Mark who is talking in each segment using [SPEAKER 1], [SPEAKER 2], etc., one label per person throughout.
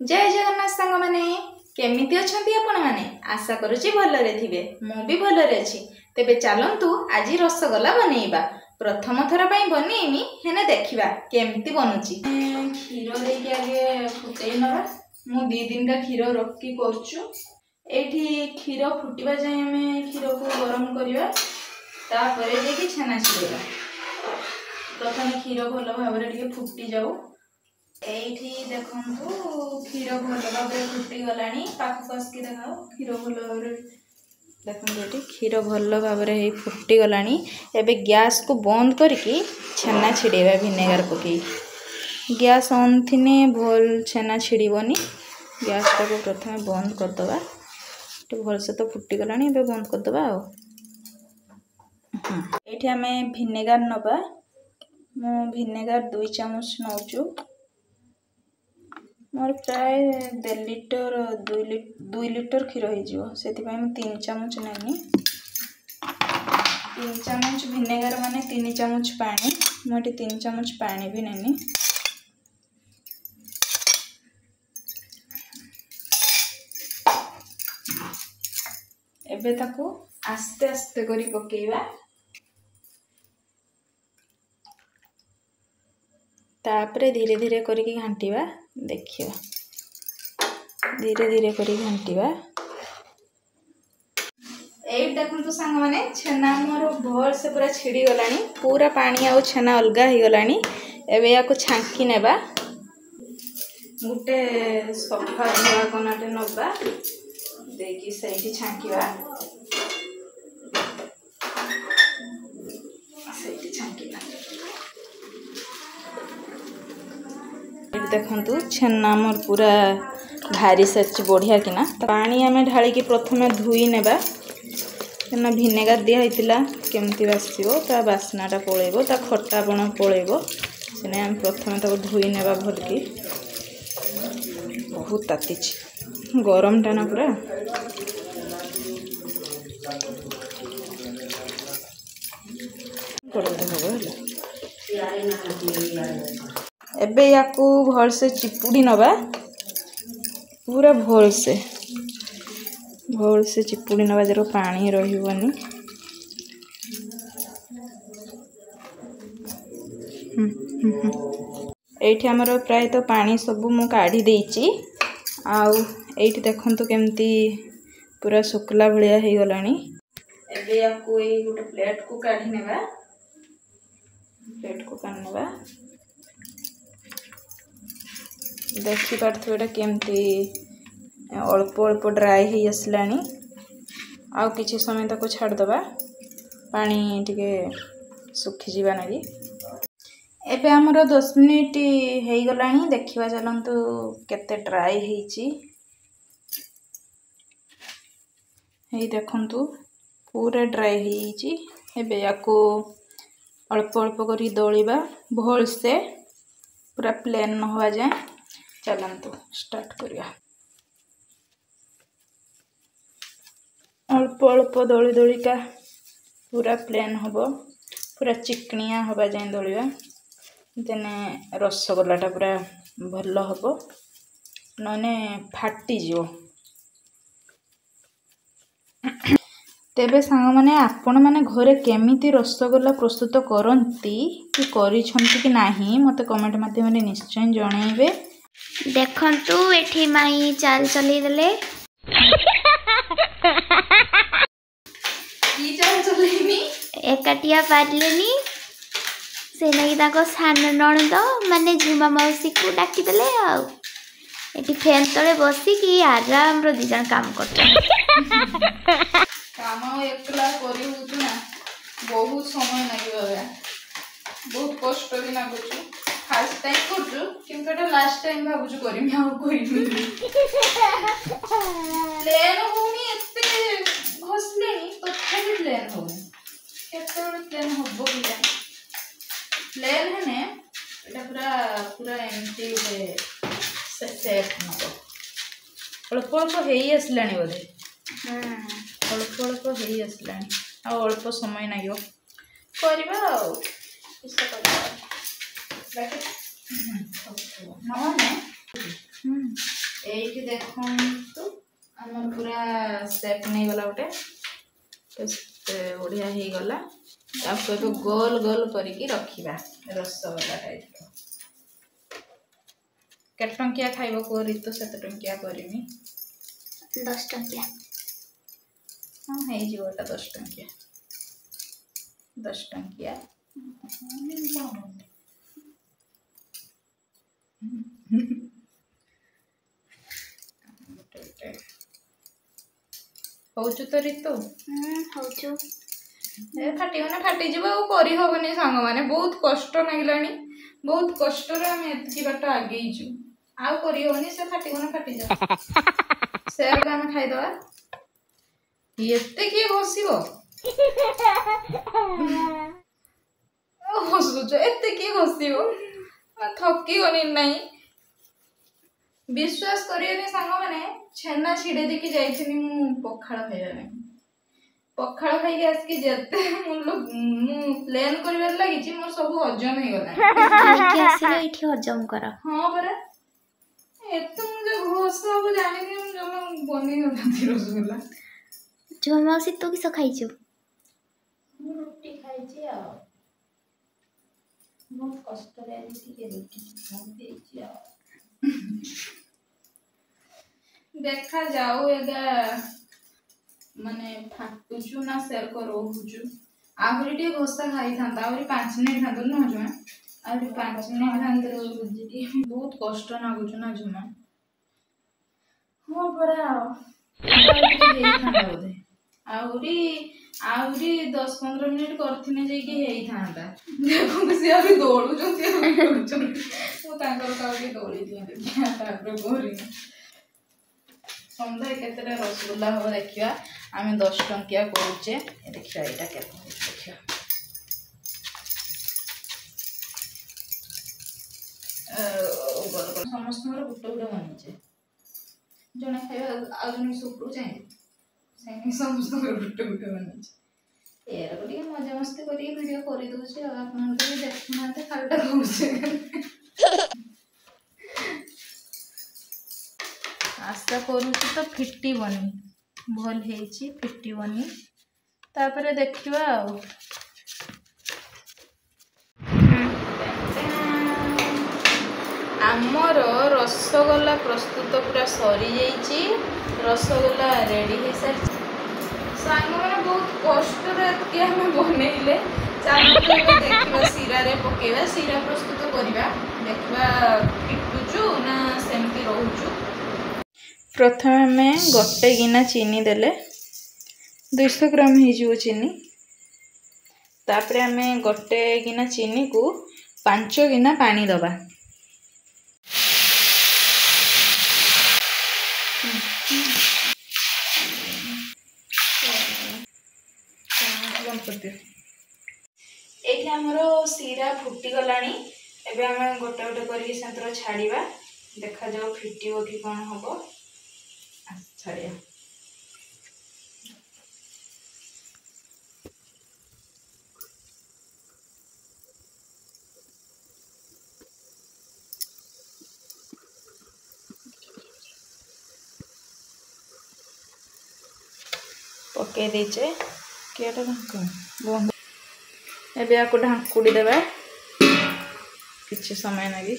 [SPEAKER 1] जय जगन्नाथ सांग माने केमिति अछंती आपण माने आशा करूची भलरे थिबे मु भी भलरे अछि तेबे चलंतु आज रसगोला बनेइबा प्रथम थर पई बनेइमी हेने देखिबा केमिति बनुची खीर देके आगे फुटै नबा मु 2 दिन का खीर रखी करछु एठी खीर फुटिबा जाय हमें खीर को गरम करिवा तापरे देकी छेना छिड़ेबा प्रथम खीर भल भाबरे टिके फुटी जाऊ एठी देखंतु खीर भल भाबरे फुटी गलानी पाख कसकी देखाओ खीर भल भाबरे देखंतु एठी खीर भल भाबरे हे फुटी गलानी एबे गैस को बंद करके छेना छिड़ेबा विनेगर पके गैस ऑन थिने भल छेना छिड़ीबनी गैस को प्रथम बंद कर दबा तो भल से तो फुटी गलानी एबे बंद कर दबा एठी हमें विनेगर नबा मु विनेगर 2 चम्मच नौचु मोर प्राय 1.5 लिटर 2 लिटर खीर हो जिवो सेति पय हम 3 चम्मच नैनी 3 चम्मच विनेगर माने 3 चम्मच पानी मोटी 3 चम्मच पानी भी नैनी एबे ताको आस्ते आस्ते करी पकेइबा तापरे धीरे धीरे करके घांटीबा देखियो धीरे धीरे करी घांटीबा ए देखंतु संग माने छेना मोर भल से पूरा छिड़ी गलानी पूरा पानी आ छेना अलगा ही गलानी एबे या को छांकी नेबा गुटे सफा धुआ कोनाटे नबा देकी सेठी छांकीबा सेठी छांकीबा देखंतु छेना मोर पूरा भारी सच बढ़िया किना पानी आमे ढाली की प्रथमे धुई नेबा छेना विनेगर दिया हितिला केमति बासिबो ता बासनाटा पळेबो ता खट्टापण पळेबो सेने हम प्रथमे ताको धुई नेबा भल की बहुत तातिच गरम टा ना पूरा एबे याकू भल से चिपुड़ी नबा पूरा भल से चिपुड़ी नबा जरो पानी रहिबनी एठी हमरो प्राय तो पानी सब मु काढी देइची आउ एठी देखंतु केमती पूरा सुकला भलिया हे गलानी एबे याकू ए गुटे प्लेट को काढी नेबा देखी पारथु एटा केमती अल्प अल्प ड्राई हे असलानी आउ किछि समय तक छाड़ दबा पानी टिके सुखी जीवा नगी एबे हमरो 10 मिनिट हे गलानी देखिबा चलंतु केते ड्राई हेची हे देखंतु पूरा ड्राई हेची एबे याको अल्प अल्प करी दौड़ीबा भल से पूरा प्लेन न होवा जाए चलंतु स्टार्ट करिया अल्प अल्प दौड़ी दौड़ी का पूरा प्लेन होबो पूरा चिकनिया होबा जाए दौड़ीबा देने रसगोलाटा पूरा भल होबो नने फाटी जिवो तेबे सांग माने आपण माने घरे केमिति रसगोला प्रस्तुत करंती कि करिसंती कि नाही मते कमेंट माध्यम रे निश्चय जणाइबे
[SPEAKER 2] देखंतु एठी माई चाल चली देले
[SPEAKER 1] की चाल चलेनी
[SPEAKER 2] एकाटिया पारलेनी से नै ताको सान नणद माने झुमा मौसी को डाकी देले आ एठी फैन तळे बसी कि आराम रो 2 जण काम करते
[SPEAKER 1] काम एकला करी होतु ना बहुत समय लागिबा बहुत कष्ट भी लागुछु फर्स्ट टाइम करछु किंतु एटा लास्ट टाइम भाबुछु करिमी आ करिमी प्लेन होनी एते घसलेनी तथापि प्लेन होनी केते प्लेन होबो बिया प्लेन हने एटा पूरा एमटी उडे सेट नको अल्प अल्प हेई असलानी बोधे अल्प अल्प हेई असलानी आ अल्प समय नागियो करबा आ किस करबा बैठ नने ଏଇଠି ଦେଖନ୍ତୁ ଆମର ପୁରା ସେଟ୍ ନେଇଗଲା ଗୋଟେ ବଢ଼ିଆ ହେଇଗଲା। ତାକୁ ଏବେ ଗୋଲ ଗୋଲ କରିକି ରଖିବା ରସଗୋଲା ଟାଇପ୍ର। କେତେ ଟଙ୍କିଆ ଖାଇବ କୁହ ରିତୁ? 7 ଟଙ୍କିଆ କରିମି।
[SPEAKER 2] 10 ଟଙ୍କିଆ।
[SPEAKER 1] ହଁ ହେଇଯିବ ଏଟା 10 ଟଙ୍କିଆ। 10 ଟଙ୍କିଆ ହଉଛୁ ତ ରିତୁ?
[SPEAKER 2] ହଉଛୁ।
[SPEAKER 1] ଫାଟିଗଲେ ଫାଟିଯିବ ଆଉ କରିହବନି ସାଙ୍ଗମାନେ। ବହୁତ କଷ୍ଟ ଲାଗିଲାଣି। ବହୁତ କଷ୍ଟରେ ଆମେ ଏତିକି ବାଟ ଆଗେଇଛୁ। ଆଉ କରିହବନି, ସେ ଫାଟିଗଲେ ଫାଟିଯାଉ। ସେଆକୁ ଆମେ ଖାଇଦବା। ଏତେ କିଏ ଘଷିବ? ଘଷୁଛ ଏତେ କିଏ ଘଷିବ? ଥକିବନି ନାହିଁ। ବିଶ୍ୱାସ କରିବେନି ସାଙ୍ଗମାନେ, ଛେନା ଛିଡେଇ ଦେଇକି ଯାଇଥିଲି ମୁଁ ପଖାଳ ଖାଇବା ପାଇଁ। ପଖାଳ ଖାଇକି ଆସିକି ଯେତେ ମୁଁ ପ୍ଲେନ୍ କରିବାରେ ଲାଗିଛି, ମୋର ସବୁ ହଜମ ହେଇଗଲା।
[SPEAKER 2] ଖାଇକି ଆସିଲେ ଏଇଠି ହଜମ କର।
[SPEAKER 1] ହଁ ପରା, ଏତେ ମୁଁ ଯୋଉ ଘୋଷ ହବ ଜାଣିନି। ମୁଁ ଜମା ବନେଇ ନଥାନ୍ତି ରସଗୋଲା।
[SPEAKER 2] ଝୁମା ମାଉସୀ ତୁ କିସ ଖାଇଛୁ?
[SPEAKER 1] ମୁଁ ରୁଟି ଖାଇଛି ଆଉ। ବହୁତ କଷ୍ଟରେ ଆଜି ଟିକେ ରୁଟି ଖାଇଛି ଆଉ। ଦେଖାଯାଉ ଏଗା ମାନେ ଫାଟୁଛୁ ନା ସେରକ ରହୁଛୁ। ଆହୁରି ଟିକେ ଘଷା ଖାଇଥାନ୍ତା। ଆହୁରି 5 ମିନିଟ୍ ଖାନ୍ତୁ ନୁହଁ ଝୁମା? ଆହୁରି 5 ମିନିଟ୍ ଖାନ୍ତୁ। ବହୁତ କଷ୍ଟ ଲାଗୁଛୁ ନା ଝୁମା? ହଁ ପରା, ହେଇଥାନ୍ତା ବୋଧେ। ଆହୁରି 10-15 ମିନିଟ୍ କରିଥିଲେ ଯାଇକି ହେଇଥାନ୍ତା। ଦେଖନ୍ତୁ ସିଏ ଆହୁରି ଦୌଡୁଛନ୍ତି। ମୁଁ ତାଙ୍କର କାଉଠି ଦୌଡ଼ି ଦିଅନ୍ତି। ତାପରେ ଘରେ ସନ୍ଧ୍ୟା କେତେଟା ରସଗୋଲା ହବ ଦେଖିବା। ଆମେ 10 ଟଙ୍କିଆ କରୁଛେ। ଦେଖିବା ଏଇଟା କେତେ ଦେଖିବା। ସମସ୍ତଙ୍କର ଗୋଟେ ଗୋଟେ ବନିଛେ। ଜଣେ ଖାଇବା ଆଉ ଜଣେ ସୁପରୁ ଚାହିଁବେ ସେମିତି ସମସ୍ତଙ୍କର ଗୋଟେ ଗୋଟେ ବନିଛି। ଏରାକୁ ଟିକେ ମଜାମସ୍ତି କରିକି ଭିଡ଼ିଓ କରିଦେଉଛି ଆଉ। ଆପଣ ତ ଦେଖୁନାହାନ୍ତି, ଖାଲିଟା କହୁଛେ। ଆଶା କରୁଛି ତ ଫିଟିବନି। ଭଲ ହେଇଛି, ଫିଟିବନି। ତାପରେ ଦେଖିବା ଆଉ। ଆମର ରସଗୋଲା ପ୍ରସ୍ତୁତ ପୁରା ସରିଯାଇଛି। ରସଗୋଲା ରେଡ଼ି ହେଇସାରିଛି। ସାଙ୍ଗମାନେ ବହୁତ କଷ୍ଟରେ ଏତିକି ଆମେ ବନେଇଲେ। ଚାଲନ୍ତୁ ଏବେ ଦେଖିବା ଶିରାରେ ପକେଇବା, ଶିରା ପ୍ରସ୍ତୁତ କରିବା। ଦେଖିବା ଫିଟୁଛୁ ନା ସେମିତି ରହୁଛୁ। ପ୍ରଥମେ ଆମେ ଗୋଟେ ଗିନା ଚିନି ଦେଲେ 200 ଗ୍ରାମ ହେଇଯିବ ଚିନି। ତାପରେ ଆମେ ଗୋଟେ ଗିନା ଚିନିକୁ 5 ଗିନା ପାଣି ଦେବା। ଏଇଠି ଆମର ଶିରା ଫୁଟିଗଲାଣି। ଏବେ ଆମେ ଗୋଟେ ଗୋଟେ କରିକି ସେଥିରେ ଛାଡ଼ିବା। ଦେଖାଯାଉ ଫିଟିବ କି କ'ଣ ହବ। ଛାଡ଼ିବା। ପକେଇ ଦେଇଛେ କିଏଟା ବନ୍ଦ। ଏବେ ୟାକୁ ଢାଙ୍କୁଡ଼ି ଦେବା କିଛି ସମୟ ଲାଗି।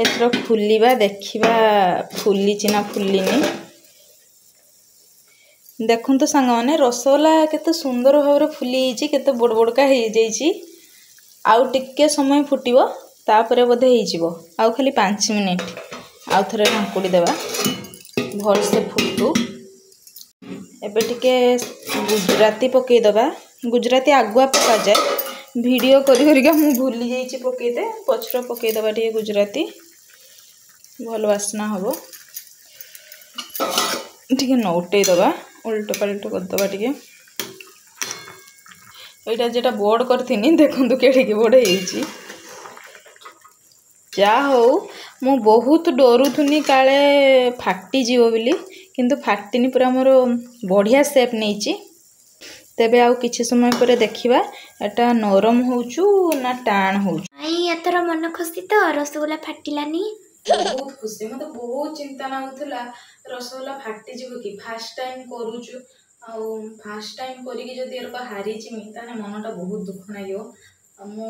[SPEAKER 1] ଏଥର ଖୋଲିବା, ଦେଖିବା ଫୁଲିଛି ନା ଫୁଲିନି। ଦେଖନ୍ତୁ ସାଙ୍ଗମାନେ, ରସଗୋଲା କେତେ ସୁନ୍ଦର ଭାବରେ ଫୁଲି ହେଇଛି, କେତେ ବଡ଼ ବଡ଼କା ହେଇଯାଇଛି। ଆଉ ଟିକେ ସମୟ ଫୁଟିବ, ତାପରେ ବୋଧେ ହେଇଯିବ। ଆଉ ଖାଲି 5 ମିନିଟ୍। ଆଉ ଥରେ ଢାଙ୍କୁଡ଼ି ଦେବା, ଭଲସେ ଫୁଟୁ। ଏବେ ଟିକେ ଗୁଜୁରାତି ପକେଇଦେବା। ଗୁଜୁରାତି ଆଗୁଆ ପକାଯାଏ। ଭିଡ଼ିଓ କରିକା ମୁଁ ଭୁଲି ଯାଇଛି ପକେଇତେ। ପଛରେ ପକେଇଦେବା ଟିକେ ଗୁଜୁରାତି, ଭଲ ବାସ୍ନା ହେବ। ଟିକେ ନଉଟେଇ ଦେବା, ଉଲ୍ଟ ପାଲ୍ଟ କରିଦେବା ଟିକେ। ଏଇଟା যেটা ବୋର୍ଡ କରିଥିନି, ଦେଖନ୍ତୁ କେଡ଼ିକି ବଡ଼ ହେଇଛି। ଯାହା ହଉ, ମୁଁ ବହୁତ ଡରୁଥିନି କାଳେ ଫାଟିଯିବ ବୋଲି, କିନ୍ତୁ ଫାଟିନି। ପୁରା ମୋର ବଢ଼ିଆ ସେପ୍ ନେଇଛି। ତେବେ ଆଉ କିଛି ସମୟ ପରେ ଦେଖିବା ଏଟା ନରମ ହଉଛୁ ନା ଟାଣ ହଉଛୁ।
[SPEAKER 2] ଏଥର ମନ ଖୁସି ତ ରସଗୋଲା ଫାଟିଲାନି।
[SPEAKER 1] बहुत खुशी मत बहुत चिंता लाଗୁଥିଲା रसगोला फाटिଯିବ कि फास्ट टाइम करूचु ଆଉ फास्ट टाइम करिकी जदि एरक हारी जिमी ताने मनटा बहुत दुख नागियो मु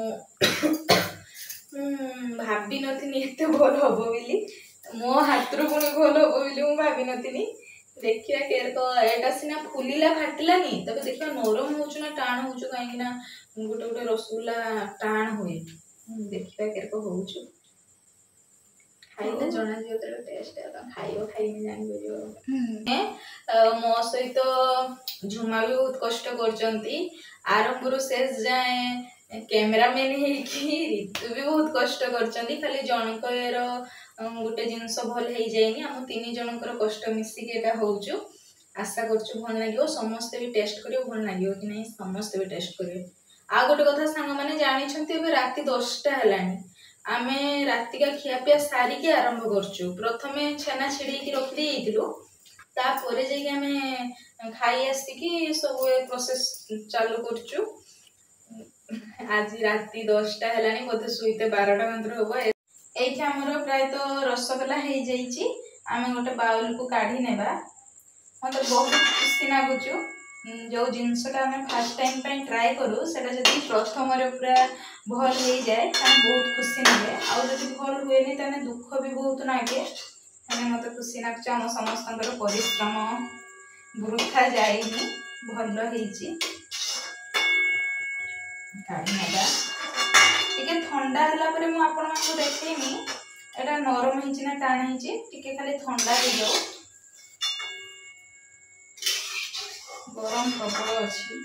[SPEAKER 1] भाभी नथिनी एते भल हबो बोली मो हाथरू पुणी भल हबो बोली मु भाभी नथिनी देखिया केरक एटा सिना फुलिला फाटिलानी तबे देखिया नरम होचु ना टाण होचु काहेकि ना गोटे गोटे रसगोला टाण होए देखिया केरक होचु खाइले जना जियो तर टेस्ट खाइयो खाइने जानि परियो मो सहित झुमा भी बहुत कष्ट करचंती आरंभରୁ शेष जाए कैमरामैन हेकी ऋतु भी बहुत कष्ट करचंती खाली जनकर गोटे जिनस भल हो जाइनी हम 3 जनकर कष्ट मिसिक एटा होउचु आशा करचु भल लागियो समस्त भी टेस्ट करियो भल लागियो कि नहीं समस्त भी टेस्ट करियो आ गोटे कथा सांग माने जानि छंती एबे राती 10टा हलानी आमे रातिका खियापिया सारिकी आरंभ करचु प्रथमे छेना छिड़ीकी रखी देइतिलु तापरे जाइके आमे खाई आसिकी सब प्रोसेस चालू करचु आज राति 10टा हलानी बोधे सुईते 12टा मंत्र होबो एठी हमर प्राय तो रसगोला हे जाईची आमे गोटे बाउल को काढी नेबा मते बहुत खुशी लागुचु जो जिनसटा आमे फर्स्ट टाइम पे ट्राई करू सेटा जदी प्रथम रे पूरा भल हो जाए ताने बहुत खुशी लागे आउ जदी भल हुएनी ताने दुख भी बहुत लागे ताने मते खुशी लागछ हम समस्तंकर परिश्रम वृथा जाइनी भल हेची काढी नेबा टिके ठंडा हला परे मु आपन मानको देखैनी एटा नरम हेची ना टाण हेची टिके खाली ठंडा हो जाओ गरम प्रबल अच्छी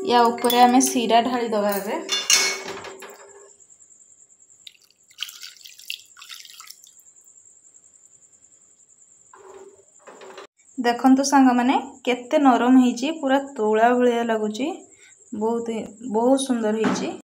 [SPEAKER 1] या ऊपर आमे सीरा ढाली दबा एबे देखंतु सांग माने केते नरम हेची पूरा तोळा भलिया लागुची बहुत सुंदर हेची।